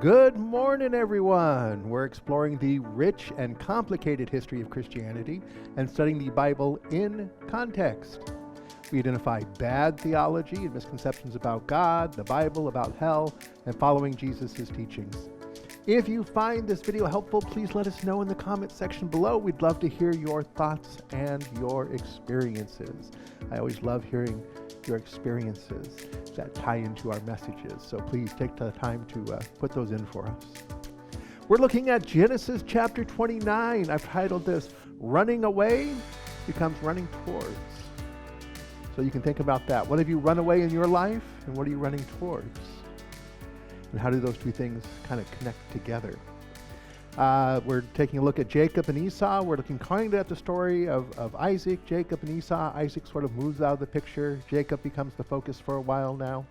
Good morning, everyone. We're exploring the rich and complicated history of Christianity and studying the Bible in context. We identify bad theology and misconceptions about God, the Bible, about hell, and following Jesus' teachings. If you find this video helpful, please let us know in the comment section below. We'd love to hear your thoughts and your experiences. I always love hearing your experiences that tie into our messages. So please take the time to put those in for us. We're looking at Genesis chapter 29. I've titled this, Running Away Becomes Running Towards. So you can think about that. What have you run away in your life, and what are you running towards? And how do those two things kind of connect together? We're taking a look at Jacob and Esau. We're looking kind of at the story of Isaac, Jacob, and Esau. Isaac sort of moves out of the picture. Jacob becomes the focus for a while now.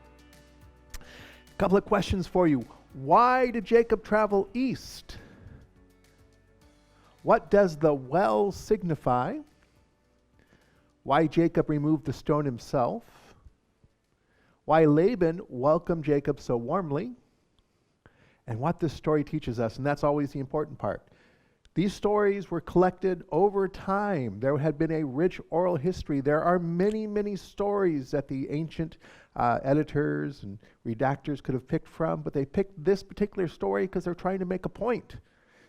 A couple of questions for you. Why did Jacob travel east? What does the well signify? Why Jacob removed the stone himself? Why Laban welcomed Jacob so warmly? And what this story teaches us, and that's always the important part. These stories were collected over time. There had been a rich oral history. There are many, many stories that the ancient editors and redactors could have picked from, but they picked this particular story because they're trying to make a point.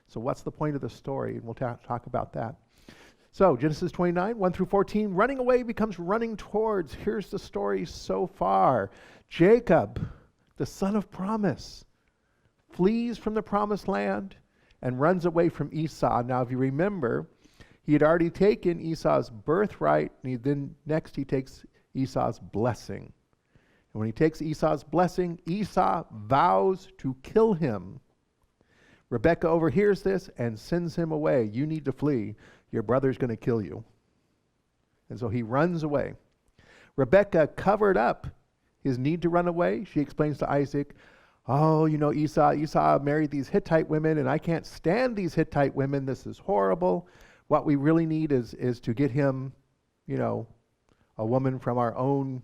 So what's the point of the story? And we'll talk about that. So Genesis 29, 1 through 14, running away becomes running towards. Here's the story so far. Jacob, the son of promise, flees from the promised land and runs away from Esau. Now, if you remember, he had already taken Esau's birthright, and next he takes Esau's blessing. And when he takes Esau's blessing, Esau vows to kill him. Rebekah overhears this and sends him away. You need to flee. Your brother's going to kill you. And so he runs away. Rebekah covered up his need to run away. She explains to Isaac, oh, you know, Esau married these Hittite women, and I can't stand these Hittite women. This is horrible. What we really need is to get him, you know, a woman from our own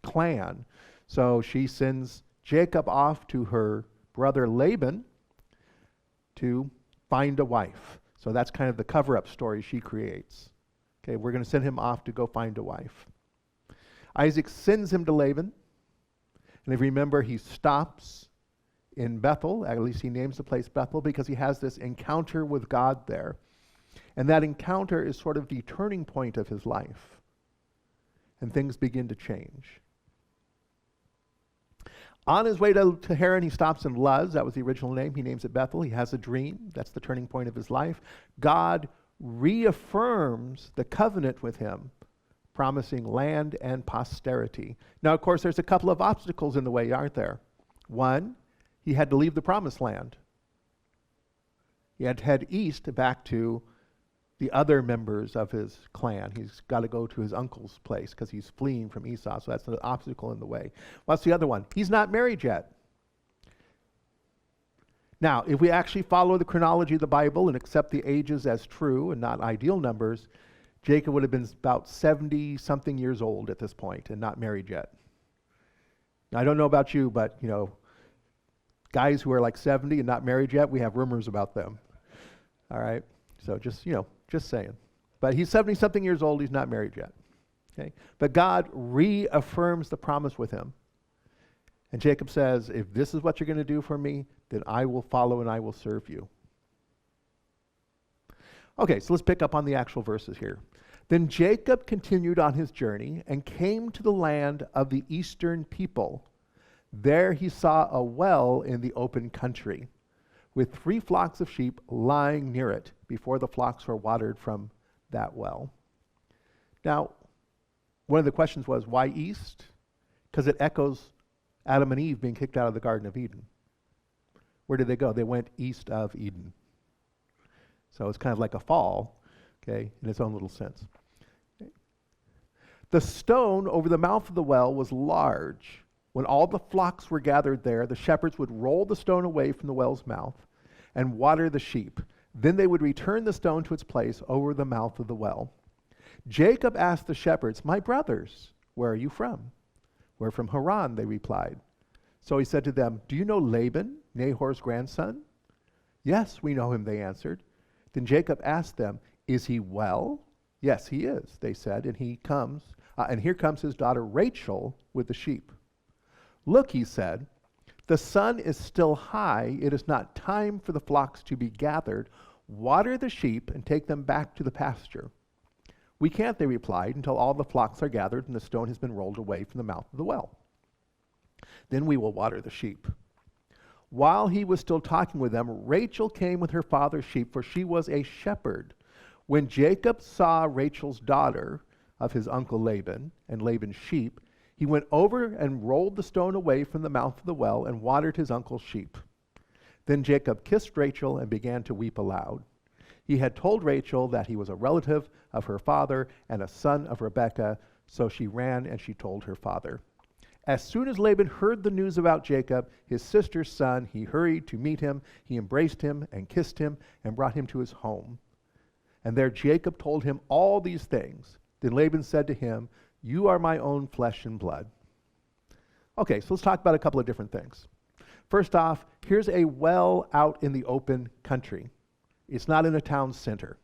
clan. So she sends Jacob off to her brother Laban to find a wife. So that's kind of the cover-up story she creates. Okay, we're going to send him off to go find a wife. Isaac sends him to Laban. And if you remember, he stops in Bethel. At least he names the place Bethel because he has this encounter with God there. And that encounter is sort of the turning point of his life. And things begin to change. On his way to Haran, he stops in Luz. That was the original name. He names it Bethel. He has a dream. That's the turning point of his life. God reaffirms the covenant with him, promising land and posterity. Now, of course, there's a couple of obstacles in the way, aren't there? One, he had to leave the promised land. He had to head east back to the other members of his clan. He's got to go to his uncle's place because he's fleeing from Esau, so that's an obstacle in the way. What's the other one? He's not married yet. Now, if we actually follow the chronology of the Bible and accept the ages as true and not ideal numbers, Jacob would have been about 70-something years old at this point and not married yet. Now, I don't know about you, but, you know, guys who are like 70 and not married yet, we have rumors about them. All right? So just, you know, just saying. But he's 70-something years old. He's not married yet. Okay? But God reaffirms the promise with him. And Jacob says, if this is what you're going to do for me, then I will follow and I will serve you. Okay, so let's pick up on the actual verses here. Then Jacob continued on his journey and came to the land of the eastern people. There he saw a well in the open country, with 3 flocks of sheep lying near it before the flocks were watered from that well. Now, one of the questions was, why east? Because it echoes Adam and Eve being kicked out of the Garden of Eden. Where did they go? They went east of Eden. So it's kind of like a fall, okay, in its own little sense. Okay. The stone over the mouth of the well was large. When all the flocks were gathered there, the shepherds would roll the stone away from the well's mouth and water the sheep. Then they would return the stone to its place over the mouth of the well. Jacob asked the shepherds, my brothers, where are you from? We're from Haran, they replied. So he said to them, do you know Laban, Nahor's grandson? Yes, we know him, they answered. Then Jacob asked them, is he well? Yes, he is, they said, and here comes his daughter Rachel with the sheep. Look, he said, the sun is still high. It is not time for the flocks to be gathered. Water the sheep and take them back to the pasture. We can't, they replied, until all the flocks are gathered and the stone has been rolled away from the mouth of the well. Then we will water the sheep. While he was still talking with them, Rachel came with her father's sheep, for she was a shepherd. When Jacob saw Rachel's daughter of his uncle Laban and Laban's sheep, he went over and rolled the stone away from the mouth of the well and watered his uncle's sheep. Then Jacob kissed Rachel and began to weep aloud. He had told Rachel that he was a relative of her father and a son of Rebekah, so she ran and she told her father. As soon as Laban heard the news about Jacob, his sister's son, he hurried to meet him. He embraced him and kissed him and brought him to his home. And there Jacob told him all these things. Then Laban said to him, you are my own flesh and blood. Okay, so let's talk about a couple of different things. First off, here's a well out in the open country. It's not in a town center.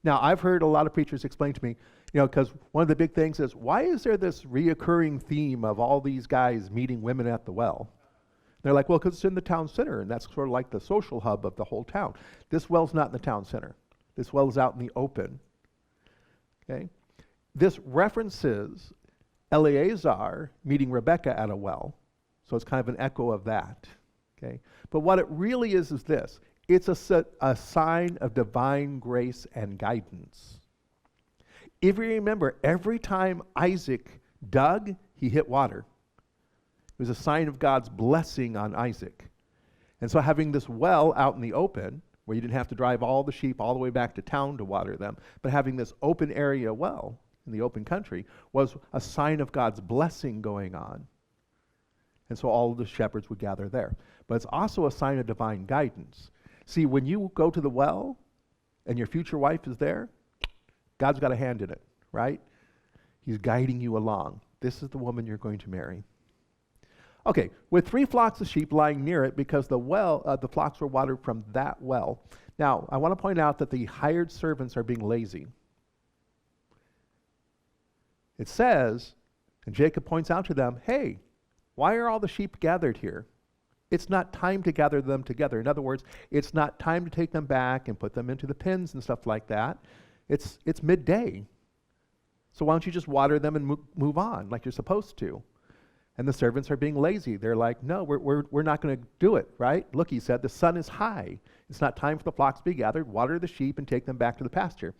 Now, I've heard a lot of preachers explain to me, because one of the big things is, why is there this reoccurring theme of all these guys meeting women at the well? They're like, well, because it's in the town center, and that's sort of like the social hub of the whole town. This well's not in the town center. This well is out in the open. Okay? This references Eleazar meeting Rebekah at a well, so it's kind of an echo of that. Okay? But what it really is this. It's a sign of divine grace and guidance. If you remember, every time Isaac dug, he hit water. It was a sign of God's blessing on Isaac. And so having this well out in the open, where you didn't have to drive all the sheep all the way back to town to water them, but having this open area well in the open country was a sign of God's blessing going on. And so all of the shepherds would gather there. But it's also a sign of divine guidance. See, when you go to the well and your future wife is there, God's got a hand in it, right? He's guiding you along. This is the woman you're going to marry. Okay, with 3 flocks of sheep lying near it, because the flocks were watered from that well. Now, I want to point out that the hired servants are being lazy. It says, and Jacob points out to them, hey, why are all the sheep gathered here? It's not time to gather them together. In other words, it's not time to take them back and put them into the pens and stuff like that. It's midday. So why don't you just water them and move on like you're supposed to? And the servants are being lazy. They're like, no, we're not going to do it, right? Look, he said, the sun is high. It's not time for the flocks to be gathered. Water the sheep and take them back to the pasture.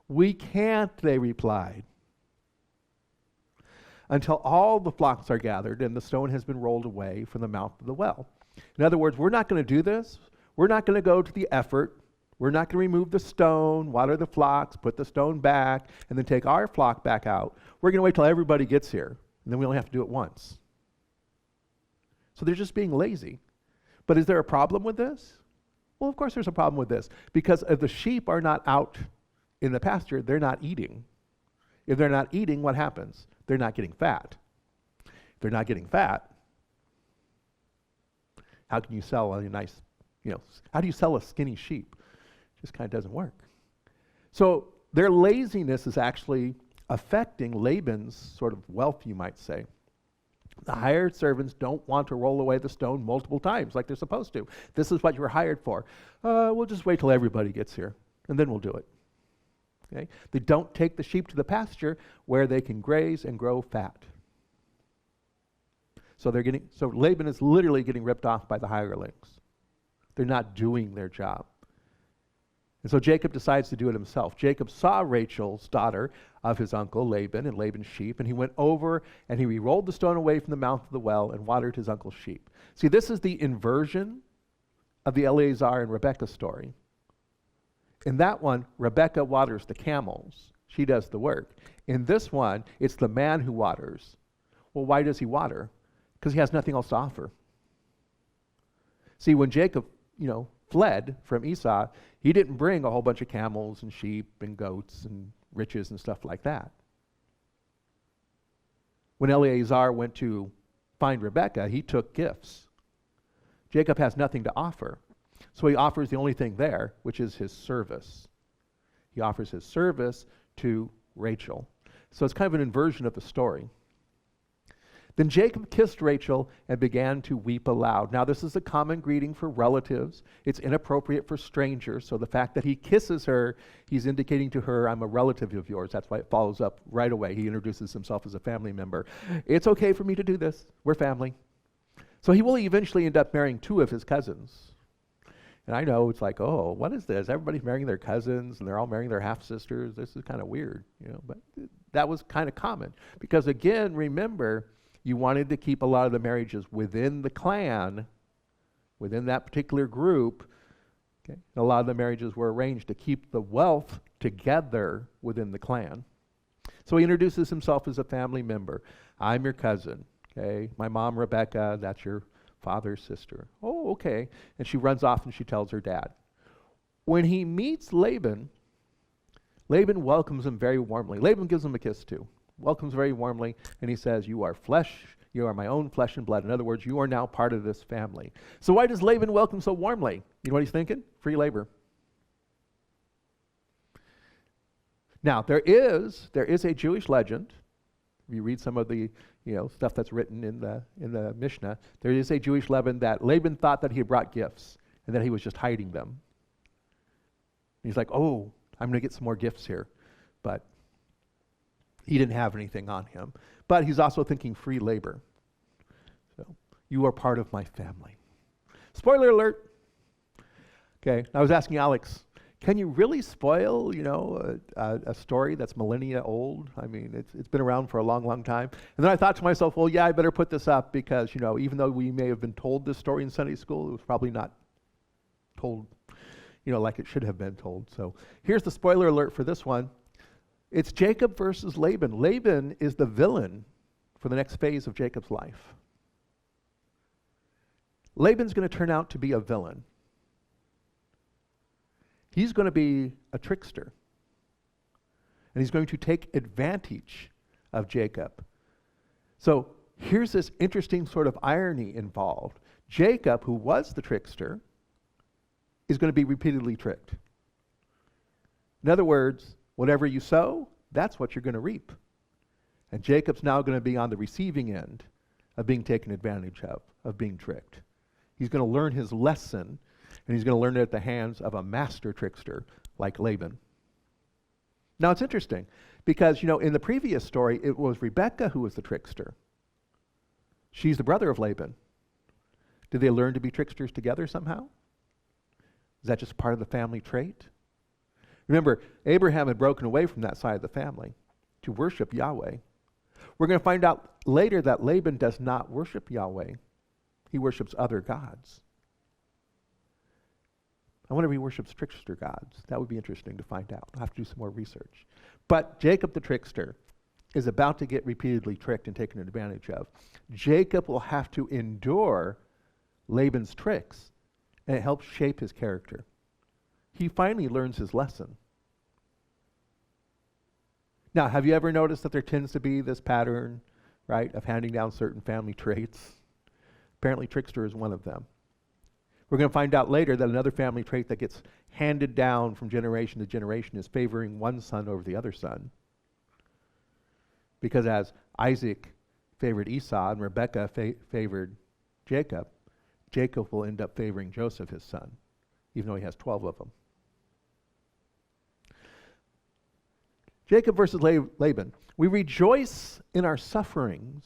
We can't, they replied, until all the flocks are gathered and the stone has been rolled away from the mouth of the well. In other words, we're not going to do this. We're not going to go to the effort. We're not going to remove the stone, water the flocks, put the stone back, and then take our flock back out. We're going to wait till everybody gets here, and then we only have to do it once. So they're just being lazy. But is there a problem with this? Well, of course there's a problem with this, because if the sheep are not out in the pasture, they're not eating. If they're not eating, what happens? They're not getting fat. If they're not getting fat, how can you sell a nice, how do you sell a skinny sheep? It just kind of doesn't work. So their laziness is actually affecting Laban's sort of wealth, you might say. The hired servants don't want to roll away the stone multiple times like they're supposed to. This is what you were hired for. We'll just wait till everybody gets here, and then we'll do it. Okay? They don't take the sheep to the pasture where they can graze and grow fat. So Laban is literally getting ripped off by the hirelings. They're not doing their job. And so Jacob decides to do it himself. Jacob saw Rachel's daughter of his uncle Laban and Laban's sheep, and he went over and he rolled the stone away from the mouth of the well and watered his uncle's sheep. See, this is the inversion of the Eleazar and Rebekah story. In that one, Rebekah waters the camels. She does the work. In this one, it's the man who waters. Well, why does he water? Because he has nothing else to offer. See, when Jacob, fled from Esau, he didn't bring a whole bunch of camels and sheep and goats and riches and stuff like that. When Eleazar went to find Rebekah, he took gifts. Jacob has nothing to offer. So he offers the only thing there, which is his service. He offers his service to Rachel. So it's kind of an inversion of the story. Then Jacob kissed Rachel and began to weep aloud. Now, this is a common greeting for relatives. It's inappropriate for strangers. So the fact that he kisses her, he's indicating to her, I'm a relative of yours. That's why it follows up right away. He introduces himself as a family member. It's okay for me to do this. We're family. So he will eventually end up marrying 2 of his cousins. And I know it's like, oh, what is this? Everybody's marrying their cousins, and they're all marrying their half-sisters. This is kind of weird, but that was kind of common. Because again, remember, you wanted to keep a lot of the marriages within the clan, within that particular group. Okay? And a lot of the marriages were arranged to keep the wealth together within the clan. So he introduces himself as a family member. I'm your cousin. Okay, my mom, Rebecca, that's your father's sister. Oh, okay. And she runs off and she tells her dad. When he meets Laban, Laban welcomes him very warmly. Laban gives him a kiss too. Welcomes very warmly, and he says, you are flesh, you are my own flesh and blood. In other words, you are now part of this family. So why does Laban welcome so warmly? You know what he's thinking? Free labor. Now, there is a Jewish legend. If you read some of the stuff that's written in the Mishnah, there is a Jewish legend that Laban thought that he had brought gifts and that he was just hiding them. And he's like, oh, I'm going to get some more gifts here. But he didn't have anything on him. But he's also thinking free labor. So, you are part of my family. Spoiler alert. Okay, I was asking Alex, can you really spoil, a story that's millennia old? I mean, it's been around for a long, long time. And then I thought to myself, well, yeah, I better put this up because, even though we may have been told this story in Sunday school, it was probably not told, like it should have been told. So here's the spoiler alert for this one. It's Jacob versus Laban. Laban is the villain for the next phase of Jacob's life. Laban's going to turn out to be a villain. He's going to be a trickster. And he's going to take advantage of Jacob. So here's this interesting sort of irony involved. Jacob, who was the trickster, is going to be repeatedly tricked. In other words, whatever you sow, that's what you're going to reap. And Jacob's now going to be on the receiving end of being taken advantage of being tricked. He's going to learn his lesson, and he's going to learn it at the hands of a master trickster like Laban. Now it's interesting because, in the previous story, it was Rebekah who was the trickster. She's the brother of Laban. Did they learn to be tricksters together somehow? Is that just part of the family trait? Remember, Abraham had broken away from that side of the family to worship Yahweh. We're going to find out later that Laban does not worship Yahweh. He worships other gods. I wonder if he worships trickster gods. That would be interesting to find out. I'll have to do some more research. But Jacob the trickster is about to get repeatedly tricked and taken advantage of. Jacob will have to endure Laban's tricks, and it helps shape his character. He finally learns his lesson. Now, have you ever noticed that there tends to be this pattern, right, of handing down certain family traits? Apparently, trickster is one of them. We're going to find out later that another family trait that gets handed down from generation to generation is favoring one son over the other son. Because as Isaac favored Esau and Rebekah favored Jacob, Jacob will end up favoring Joseph, his son, even though he has 12 of them. Jacob versus Laban. We rejoice in our sufferings,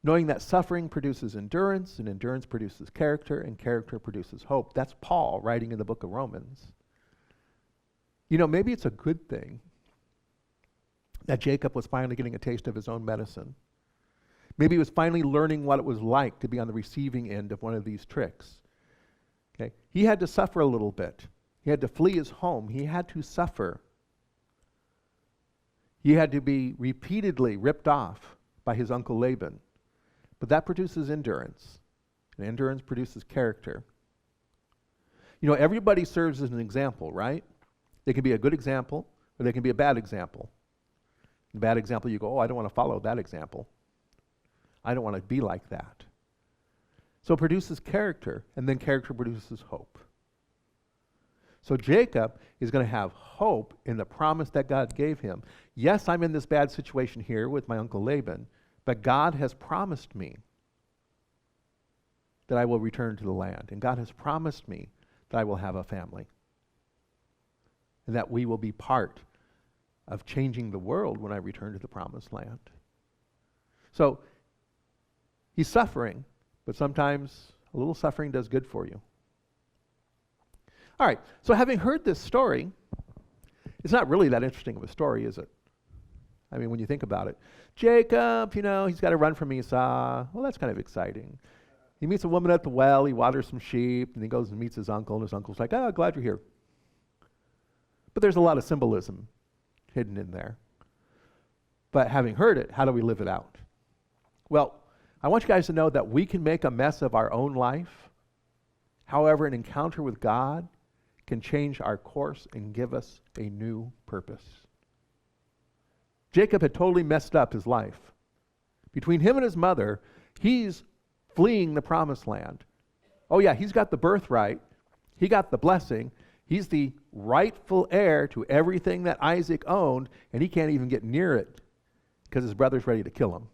knowing that suffering produces endurance, and endurance produces character, and character produces hope. That's Paul writing in the book of Romans. Maybe it's a good thing that Jacob was finally getting a taste of his own medicine. Maybe he was finally learning what it was like to be on the receiving end of one of these tricks. Okay? He had to suffer a little bit. He had to flee his home. He had to suffer. He had to be repeatedly ripped off by his uncle Laban. But that produces endurance, and endurance produces character. Everybody serves as an example, right? They can be a good example, or they can be a bad example. A bad example, you go, oh, I don't want to follow that example. I don't want to be like that. So it produces character, and then character produces hope. So Jacob is going to have hope in the promise that God gave him. Yes, I'm in this bad situation here with my uncle Laban, but God has promised me that I will return to the land. And God has promised me that I will have a family. And that we will be part of changing the world when I return to the promised land. So he's suffering, but sometimes a little suffering does good for you. All right, so having heard this story, it's not really that interesting of a story, is it? I mean, when you think about it. Jacob, he's got to run from Esau. Well, that's kind of exciting. He meets a woman at the well, he waters some sheep, and he goes and meets his uncle, and his uncle's like, oh, glad you're here. But there's a lot of symbolism hidden in there. But having heard it, how do we live it out? Well, I want you guys to know that we can make a mess of our own life. However, an encounter with God can change our course and give us a new purpose. Jacob had totally messed up his life. Between him and his mother, he's fleeing the promised land. Oh yeah, he's got the birthright. He got the blessing. He's the rightful heir to everything that Isaac owned, and he can't even get near it because his brother's ready to kill him.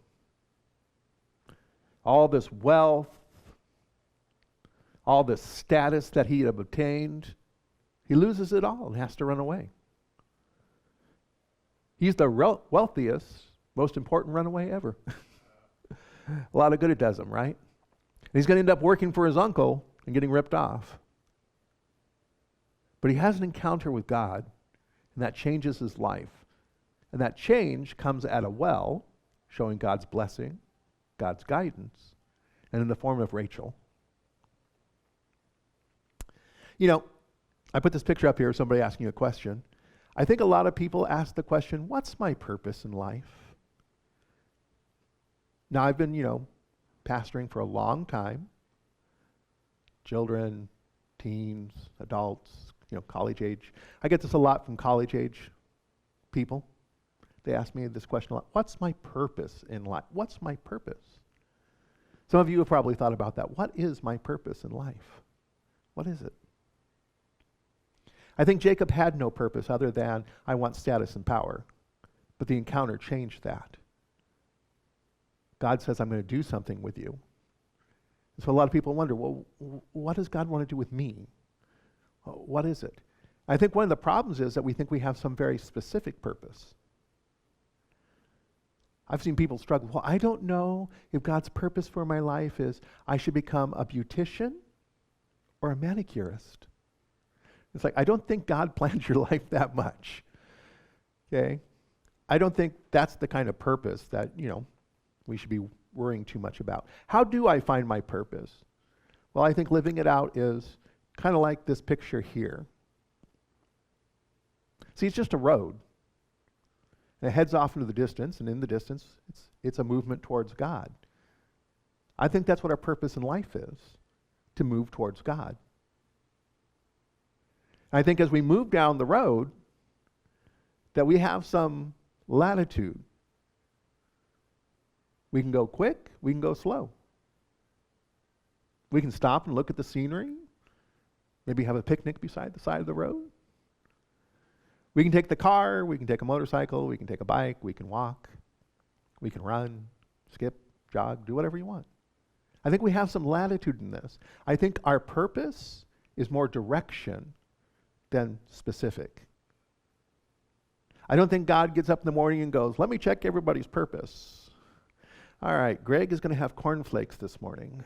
All this wealth, all this status that he had obtained, he loses it all and has to run away. He's the wealthiest, most important runaway ever. A lot of good it does him, right? And he's going to end up working for his uncle and getting ripped off. But he has an encounter with God, and that changes his life. And that change comes at a well, showing God's blessing, God's guidance, and in the form of Rachel. I put this picture up here of somebody asking a question. I think a lot of people ask the question, what's my purpose in life? Now, I've been, pastoring for a long time. Children, teens, adults, college age. I get this a lot from college age people. They ask me this question a lot. What's my purpose in life? What's my purpose? Some of you have probably thought about that. What is my purpose in life? What is it? I think Jacob had no purpose other than, I want status and power. But the encounter changed that. God says, I'm going to do something with you. So a lot of people wonder, well, what does God want to do with me? What is it? I think one of the problems is that we think we have some very specific purpose. I've seen people struggle. Well, I don't know if God's purpose for my life is I should become a beautician or a manicurist. It's like, I don't think God planned your life that much. Okay? I don't think that's the kind of purpose that, we should be worrying too much about. How do I find my purpose? Well, I think living it out is kind of like this picture here. See, it's just a road. And it heads off into the distance, and in the distance, it's a movement towards God. I think that's what our purpose in life is, to move towards God. I think as we move down the road, that we have some latitude. We can go quick, we can go slow. We can stop and look at the scenery, maybe have a picnic beside the side of the road. We can take the car, we can take a motorcycle, we can take a bike, we can walk, we can run, skip, jog, do whatever you want. I think we have some latitude in this. I think our purpose is more direction than specific. I don't think God gets up in the morning and goes, let me check everybody's purpose. All right, Greg is going to have cornflakes this morning.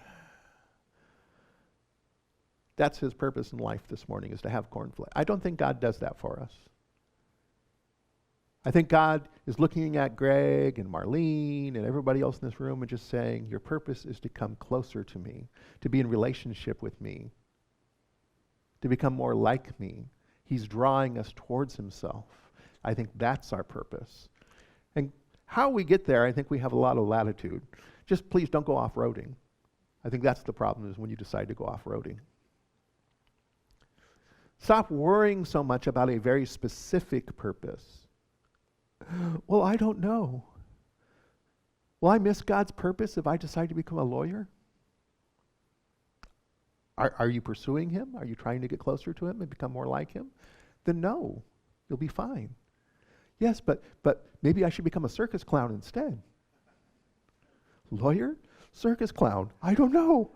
That's his purpose in life this morning, is to have cornflakes. I don't think God does that for us. I think God is looking at Greg and Marlene and everybody else in this room and just saying, your purpose is to come closer to me, to be in relationship with me, to become more like me. He's drawing us towards himself. I think that's our purpose. And how we get there, I think we have a lot of latitude. Just please don't go off-roading. I think that's the problem, is when you decide to go off-roading. Stop worrying so much about a very specific purpose. Well, I don't know. Will I miss God's purpose if I decide to become a lawyer? Are you pursuing him? Are you trying to get closer to him and become more like him? Then no, you'll be fine. Yes, but maybe I should become a circus clown instead. Lawyer? Circus clown? I don't know.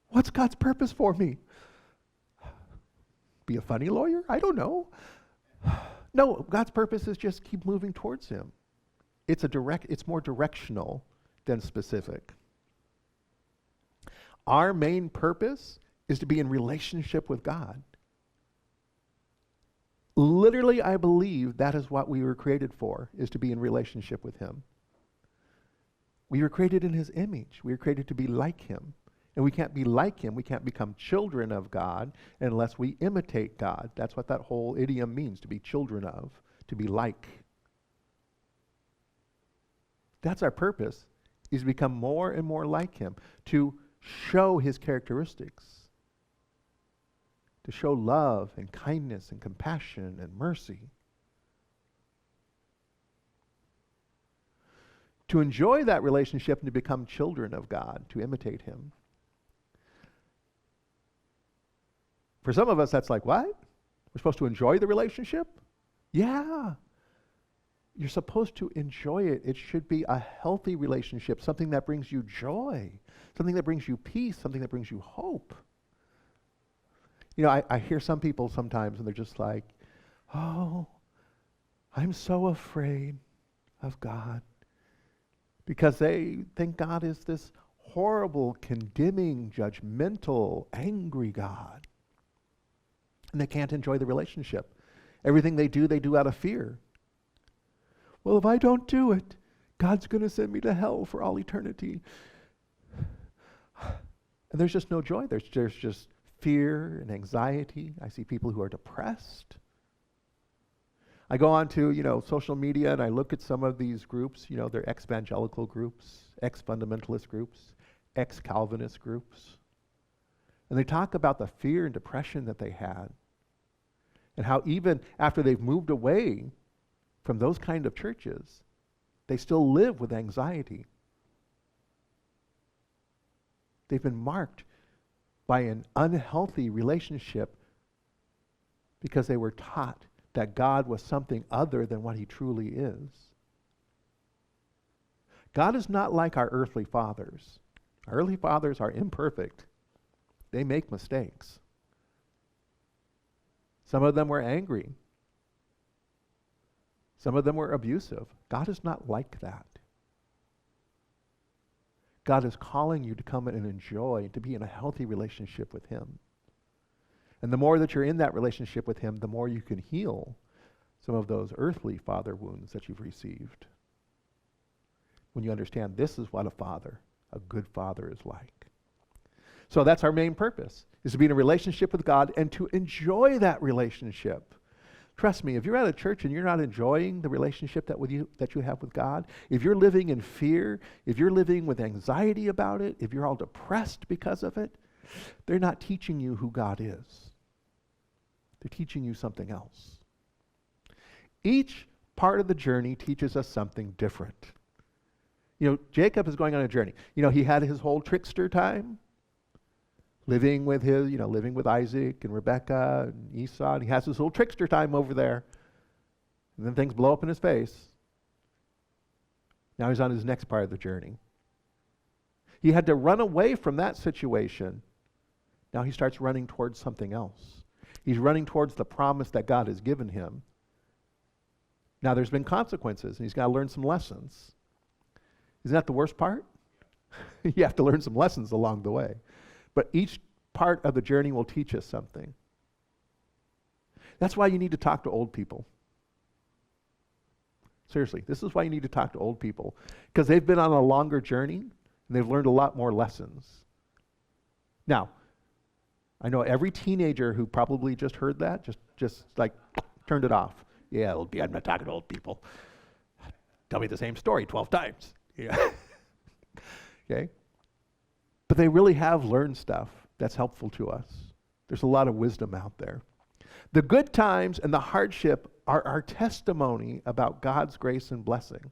What's God's purpose for me? Be a funny lawyer? I don't know. No, God's purpose is just keep moving towards him. It's more directional than specific. Our main purpose is to be in relationship with God. Literally, I believe that is what we were created for, is to be in relationship with him. We were created in his image. We were created to be like him. And we can't be like him. We can't become children of God unless we imitate God. That's what that whole idiom means, to be children of, to be like. That's our purpose, is to become more and more like him, to show his characteristics, to show love and kindness and compassion and mercy. To enjoy that relationship and to become children of God, to imitate him. For some of us, that's like, what? We're supposed to enjoy the relationship? Yeah. You're supposed to enjoy it. It should be a healthy relationship, something that brings you joy, something that brings you peace, something that brings you hope. You know, I hear some people sometimes, and they're just like, oh, I'm so afraid of God. Because they think God is this horrible, condemning, judgmental, angry God. And they can't enjoy the relationship. Everything they do out of fear. Well, if I don't do it, God's going to send me to hell for all eternity. And there's just no joy. There's just fear and anxiety. I see people who are depressed. I go on to, social media, and I look at some of these groups. They're ex-evangelical groups, ex-fundamentalist groups, ex-Calvinist groups. And they talk about the fear and depression that they had. And how even after they've moved away from those kind of churches, they still live with anxiety. They've been marked by an unhealthy relationship because they were taught that God was something other than what he truly is. God is not like our earthly fathers. Our earthly fathers are imperfect. They make mistakes. Some of them were angry. Some of them were abusive. God is not like that. God is calling you to come and enjoy, to be in a healthy relationship with him. And the more that you're in that relationship with him, the more you can heal some of those earthly father wounds that you've received. When you understand this is what a good father is like. So that's our main purpose, is to be in a relationship with God and to enjoy that relationship. Trust me, if you're at a church and you're not enjoying the relationship that you have with God, if you're living in fear, if you're living with anxiety about it, if you're all depressed because of it, they're not teaching you who God is. They're teaching you something else. Each part of the journey teaches us something different. Jacob is going on a journey. He had his whole trickster time, living with Isaac and Rebekah and Esau, and he has his little trickster time over there. And then things blow up in his face. Now he's on his next part of the journey. He had to run away from that situation. Now he starts running towards something else. He's running towards the promise that God has given him. Now there's been consequences, and he's got to learn some lessons. Isn't that the worst part? You have to learn some lessons along the way. But each part of the journey will teach us something. That's why you need to talk to old people. Seriously, this is why you need to talk to old people. Because they've been on a longer journey, and they've learned a lot more lessons. Now, I know every teenager who probably just heard that, just like turned it off. Yeah, I'm not talking to old people. Tell me the same story 12 times. Yeah. Okay? But they really have learned stuff that's helpful to us. There's a lot of wisdom out there. The good times and the hardship are our testimony about God's grace and blessing.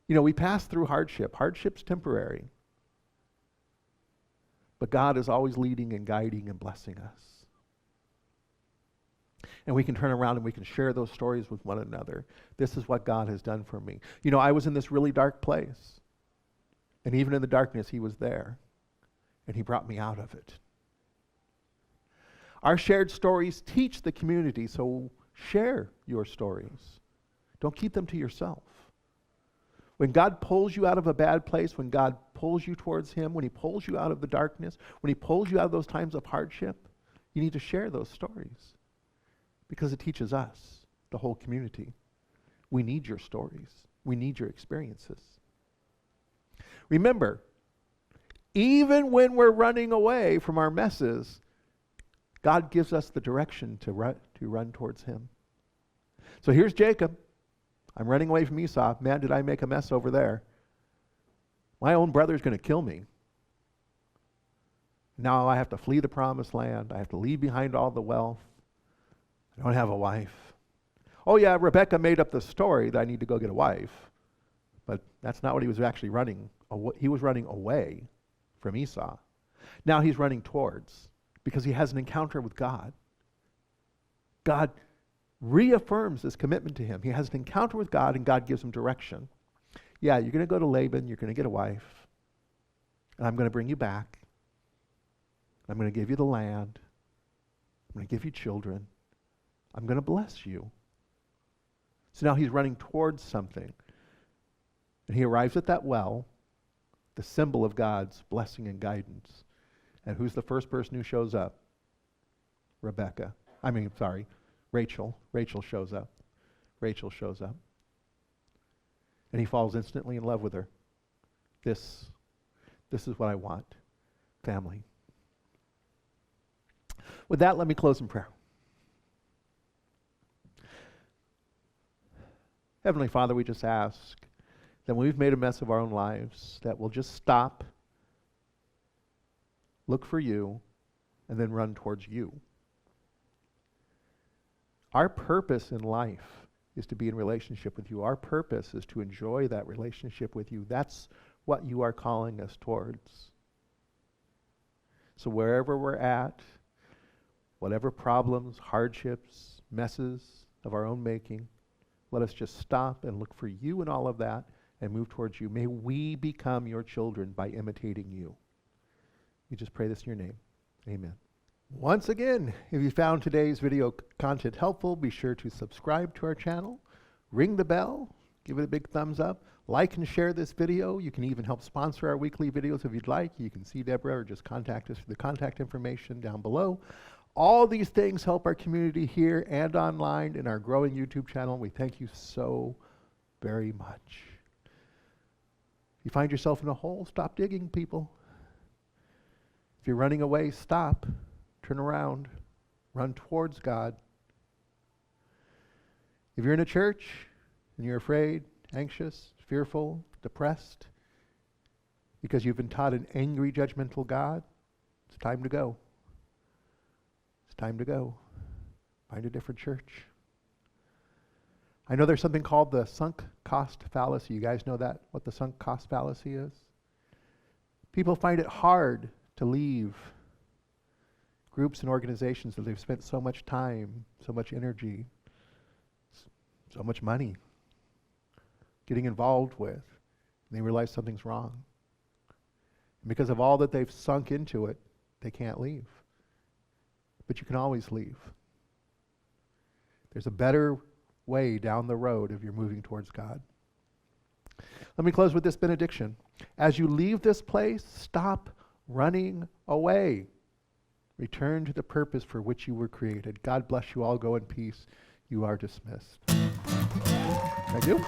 We pass through hardship. Hardship's temporary. But God is always leading and guiding and blessing us. And we can turn around and we can share those stories with one another. This is what God has done for me. You know, I was in this really dark place. And even in the darkness, he was there. And he brought me out of it. Our shared stories teach the community, so share your stories. Don't keep them to yourself. When God pulls you out of a bad place, when God pulls you towards him, when he pulls you out of the darkness, when he pulls you out of those times of hardship, you need to share those stories because it teaches us, the whole community. We need your stories. We need your experiences. Remember, even when we're running away from our messes, God gives us the direction to run towards him. So here's Jacob. I'm running away from Esau. Man, did I make a mess over there. My own brother's going to kill me. Now I have to flee the promised land. I have to leave behind all the wealth. I don't have a wife. Oh yeah, Rebecca made up the story that I need to go get a wife. But that's not what he was actually running. He was running away from Esau. Now he's running towards, because he has an encounter with God. God reaffirms his commitment to him. He has an encounter with God, and God gives him direction. Yeah, you're going to go to Laban, you're going to get a wife, and I'm going to bring you back. I'm going to give you the land. I'm going to give you children. I'm going to bless you. So now he's running towards something. And he arrives at that well, the symbol of God's blessing and guidance. And who's the first person who shows up? Rachel. Rachel shows up. Rachel shows up. And he falls instantly in love with her. This is what I want. Family. With that, let me close in prayer. Heavenly Father, we just ask that when we've made a mess of our own lives, that we'll just stop, look for you, and then run towards you. Our purpose in life is to be in relationship with you. Our purpose is to enjoy that relationship with you. That's what you are calling us towards. So wherever we're at, whatever problems, hardships, messes of our own making, let us just stop and look for you in all of that and move towards you. May we become your children by imitating you. We just pray this in your name. Amen. Once again, if you found today's video content helpful, be sure to subscribe to our channel, ring the bell, give it a big thumbs up, like and share this video. You can even help sponsor our weekly videos if you'd like. You can see Deborah or just contact us through the contact information down below. All these things help our community here and online in our growing YouTube channel. We thank you so very much. If you find yourself in a hole, stop digging, people. If you're running away, stop. Turn around. Run towards God. If you're in a church and you're afraid, anxious, fearful, depressed, because you've been taught an angry, judgmental God, it's time to go. It's time to go. Find a different church. I know there's something called the sunk cost fallacy. You guys know that, what the sunk cost fallacy is? People find it hard to leave groups and organizations that they've spent so much time, so much energy, so much money getting involved with, and they realize something's wrong. And because of all that they've sunk into it, they can't leave. But you can always leave. There's a better way down the road if you're moving towards God. Let me close with this benediction. As you leave this place, stop running away. Return to the purpose for which you were created. God bless you all. Go in peace. You are dismissed. Thank you.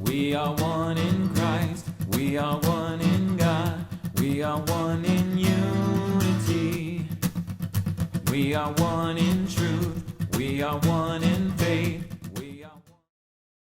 We are one in Christ, we are one in God, we are one in unity. We are one in truth, we are one in faith,